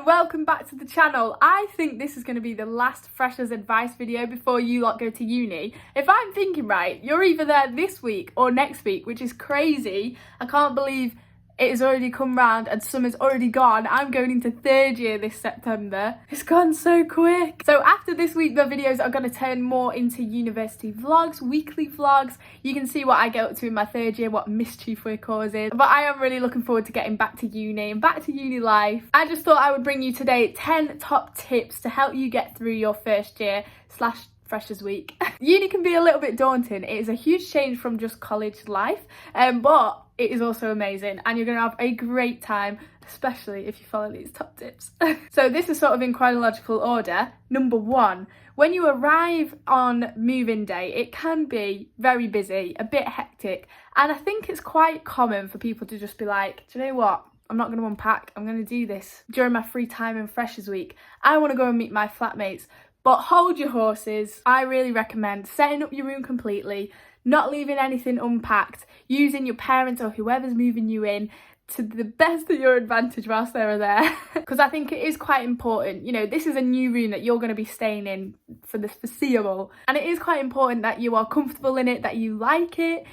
welcome back to the channel. I think this is going to be the last freshers advice video before you lot go to uni. If I'm thinking right, you're either there this week or next week, which is crazy. I can't believe it has already come round and summer's already gone. I'm going into third year this September. It's gone so quick. So after this week, the videos are going to turn more into university vlogs, weekly vlogs. You can see what I get up to in my third year, what mischief we're causing. But I am really looking forward to getting back to uni and back to uni life. I just thought I would bring you today 10 top tips to help you get through your first year / Freshers Week. Uni can be a little bit daunting. It is a huge change from just college life, but it is also amazing and you're going to have a great time, especially if you follow these top tips. So this is sort of in chronological order. Number 1, when you arrive on move-in day, it can be very busy, a bit hectic, and I think it's quite common for people to just be like, do you know what? I'm not going to unpack. I'm going to do this during my free time in Freshers Week. I want to go and meet my flatmates. But hold your horses. I really recommend setting up your room completely, not leaving anything unpacked, using your parents or whoever's moving you in to the best of your advantage whilst they're there. Because I think it is quite important. You know, this is a new room that you're going to be staying in for the foreseeable. And it is quite important that you are comfortable in it, that you like it.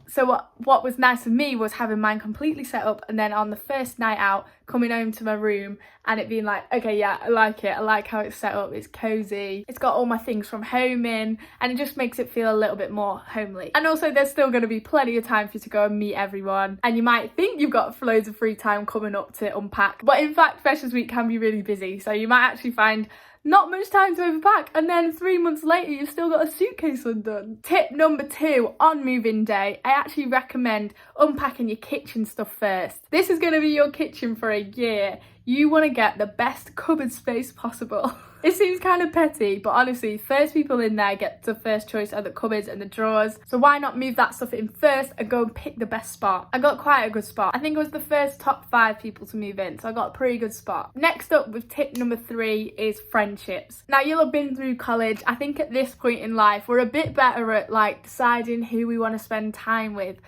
So what was nice for me was having mine completely set up, and then on the first night out coming home to my room and it being like, okay, yeah, I like it, I like how it's set up, it's cozy, it's got all my things from home in, and it just makes it feel a little bit more homely. And also there's still going to be plenty of time for you to go and meet everyone, and you might think you've got loads of free time coming up to unpack, but in fact Freshers Week can be really busy, so you might actually find not much time to overpack, and then 3 months later you've still got a suitcase undone. Tip number 2 on move-in day, I actually recommend unpacking your kitchen stuff first. This is going to be your kitchen for a year. You want to get the best cupboard space possible. It seems kind of petty, but honestly, first people in there get the first choice of the cupboards and the drawers. So why not move that stuff in first and go and pick the best spot? I got quite a good spot. I think it was the first top 5 people to move in, so I got a pretty good spot. Next up with tip number 3 is friendships. Now you'll have been through college. I think at this point in life, we're a bit better at like deciding who we want to spend time with.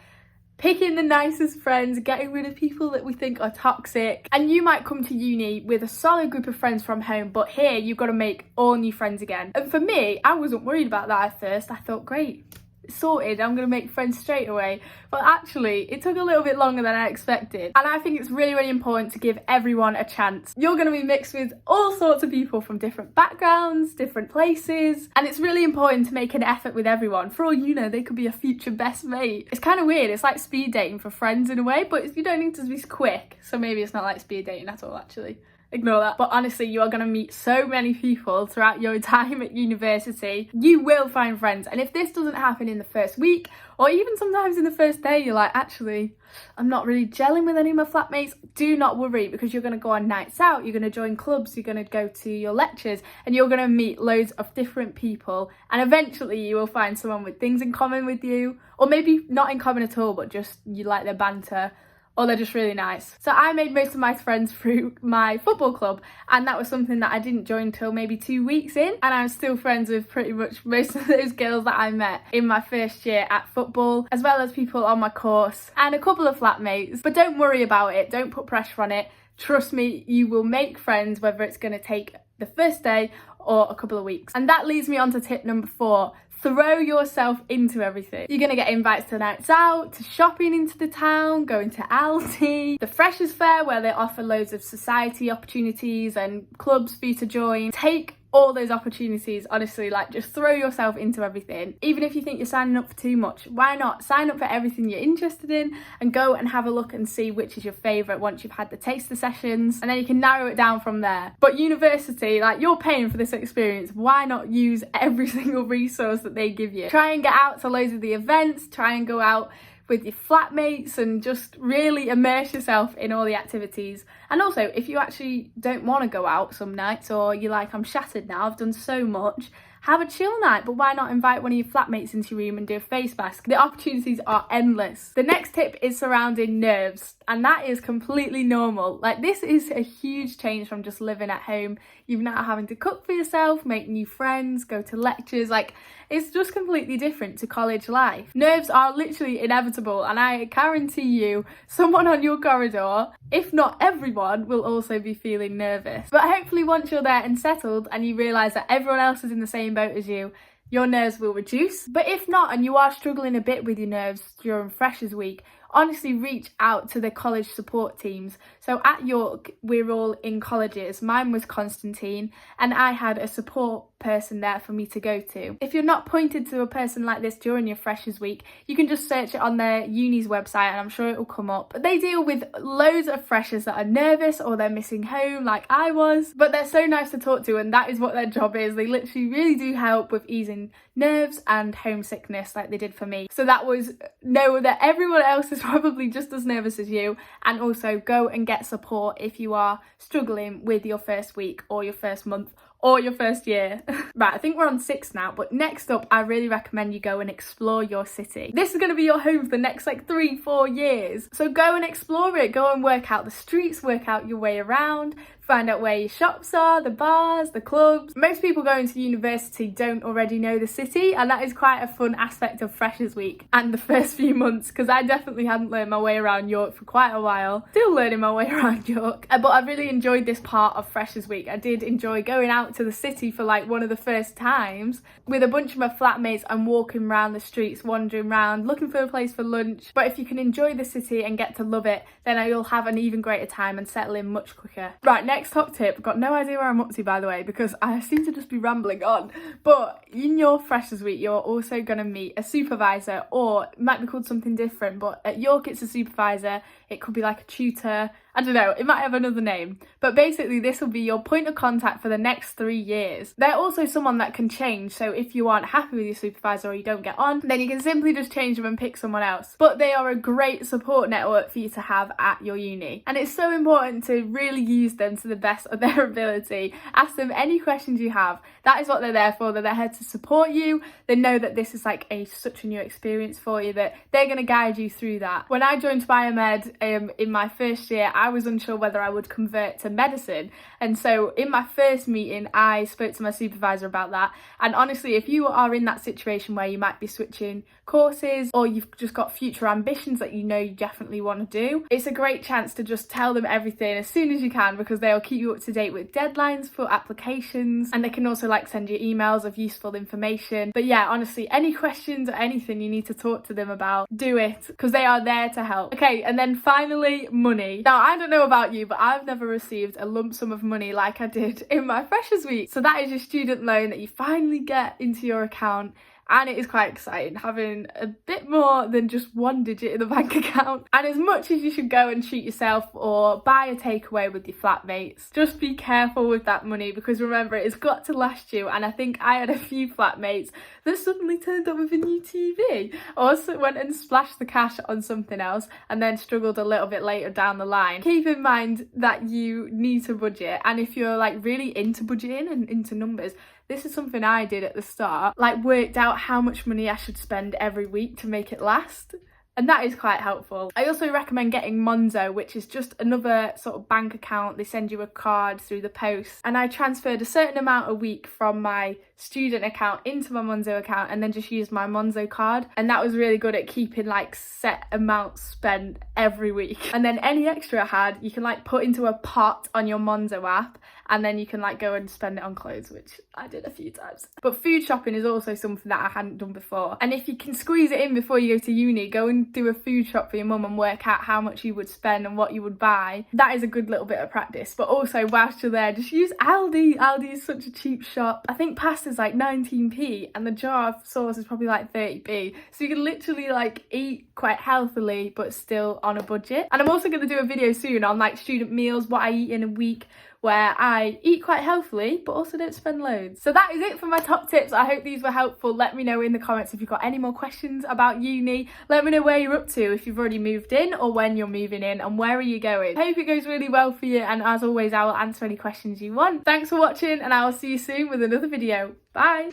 Picking the nicest friends, getting rid of people that we think are toxic. And you might come to uni with a solid group of friends from home, but here you've got to make all new friends again. And for me, I wasn't worried about that at first. I thought, great, it's sorted, I'm going to make friends straight away. But actually, it took a little bit longer than I expected. And I think it's really, really important to give everyone a chance. You're going to be mixed with all sorts of people from different backgrounds, different places. And it's really important to make an effort with everyone. For all you know, they could be a future best mate. It's kind of weird. It's like speed dating for friends in a way, but you don't need to be quick. So maybe it's not like speed dating at all, actually. Ignore that. But honestly, you are going to meet so many people throughout your time at university. You will find friends. And if this doesn't happen in the first week, or even sometimes in the first day, you're like, actually, I'm not really gelling with any of my flatmates, do not worry, because you're going to go on nights out, you're going to join clubs, you're going to go to your lectures, and you're going to meet loads of different people. And eventually you will find someone with things in common with you, or maybe not in common at all, but just you like their banter, or they're just really nice. So I made most of my friends through my football club, and that was something that I didn't join till maybe 2 weeks in, and I'm still friends with pretty much most of those girls that I met in my first year at football, as well as people on my course and a couple of flatmates. But don't worry about it, don't put pressure on it. Trust me, you will make friends, whether it's going to take the first day or a couple of weeks. And that leads me on to tip number 4. Throw yourself into everything. You're going to get invites to nights out, to shopping into the town, going to Aldi, the Freshers Fair where they offer loads of society opportunities and clubs for you to join. Take all those opportunities, honestly, like just throw yourself into everything. Even if you think you're signing up for too much, why not sign up for everything you're interested in and go and have a look and see which is your favourite once you've had the taster sessions, and then you can narrow it down from there. But university, like, you're paying for this experience, why not use every single resource that they give you? Try and get out to loads of the events, try and go out with your flatmates and just really immerse yourself in all the activities. And also, if you actually don't want to go out some nights, or you're like, I'm shattered now, I've done so much, have a chill night, but why not invite one of your flatmates into your room and do a face mask? The opportunities are endless. The next tip is surrounding nerves, and that is completely normal. Like, this is a huge change from just living at home. You're now having to cook for yourself, make new friends, go to lectures. Like, it's just completely different to college life. Nerves are literally inevitable, and I guarantee you someone on your corridor, if not everyone, will also be feeling nervous. But hopefully once you're there and settled and you realise that everyone else is in the same boat as you, your nerves will reduce. But if not, and you are struggling a bit with your nerves during Freshers Week, honestly reach out to the college support teams. So at York, we're all in colleges. Mine was Constantine, and I had a support person there for me to go to. If you're not pointed to a person like this during your Freshers Week, you can just search it on their uni's website and I'm sure it will come up. But they deal with loads of freshers that are nervous or they're missing home like I was, but they're so nice to talk to, and that is what their job is. They literally really do help with easing nerves and homesickness like they did for me. So that was, know that everyone else is probably just as nervous as you, and also go and get support if you are struggling with your first week or your first month or your first year. Right, I think we're on 6 now, but next up, I really recommend you go and explore your city. This is going to be your home for the next like 3-4 years. So go and explore it, go and work out the streets, work out your way around, find out where your shops are, the bars, the clubs. Most people going to university don't already know the city, and that is quite a fun aspect of Freshers Week and the first few months, because I definitely hadn't learned my way around York for quite a while. Still learning my way around York, but I really enjoyed this part of Freshers Week. I did enjoy going out to the city for like one of the first times with a bunch of my flatmates and walking around the streets, wandering around, looking for a place for lunch. But if you can enjoy the city and get to love it, then you'll have an even greater time and settle in much quicker. Right, next top tip. I've got no idea where I'm up to, by the way, because I seem to just be rambling on. But in your Freshers Week, you're also going to meet a supervisor, or it might be called something different, but at York it's a supervisor. It could be like a tutor. I don't know, it might have another name. But basically this will be your point of contact for the next 3 years. They're also someone that can change, so if you aren't happy with your supervisor or you don't get on, then you can simply just change them and pick someone else. But they are a great support network for you to have at your uni. And it's so important to really use them to the best of their ability. Ask them any questions you have. That is what they're there for. They're there to support you. They know that this is like such a new experience for you, that they're going to guide you through that. When I joined biomed in my first year, I was unsure whether I would convert to medicine, and so in my first meeting I spoke to my supervisor about that. And honestly, if you are in that situation where you might be switching courses or you've just got future ambitions that you know you definitely want to do, it's a great chance to just tell them everything as soon as you can, because they'll keep you up to date with deadlines for applications, and they can also like send you emails of useful information. But yeah, honestly, any questions or anything you need to talk to them about, do it, because they are there to help. Okay, and then finally, money. Now, I don't know about you, but I've never received a lump sum of money like I did in my Freshers Week. So that is your student loan that you finally get into your account. And it is quite exciting having a bit more than just 1 digit in the bank account. And as much as you should go and treat yourself or buy a takeaway with your flatmates, just be careful with that money, because remember, it's got to last you. And I think I had a few flatmates that suddenly turned up with a new TV, or went and splashed the cash on something else and then struggled a little bit later down the line. Keep in mind that you need to budget, and if you're like really into budgeting and into numbers, this is something I did at the start, like worked out how much money I should spend every week to make it last. And that is quite helpful. I also recommend getting Monzo, which is just another sort of bank account. They send you a card through the post. And I transferred a certain amount a week from my student account into my Monzo account, and then just used my Monzo card. And that was really good at keeping like set amounts spent every week. And then any extra I had, you can like put into a pot on your Monzo app, and then you can like go and spend it on clothes, which I did a few times. But food shopping is also something that I hadn't done before. And if you can squeeze it in before you go to uni, go and do a food shop for your mum and work out how much you would spend and what you would buy. That is a good little bit of practice. But also, whilst you're there, just use Aldi. Aldi is such a cheap shop. I think pasta's like 19p and the jar of sauce is probably like 30p. So you can literally like eat quite healthily but still on a budget. And I'm also going to do a video soon on like student meals, what I eat in a week, where I eat quite healthily but also don't spend loads. So that is it for my top tips. I hope these were helpful. Let me know in the comments if you've got any more questions about uni. Let me know where you're up to, if you've already moved in or when you're moving in, and where are you going. I hope it goes really well for you, and as always I will answer any questions you want. Thanks for watching, and I will see you soon with another video. Bye.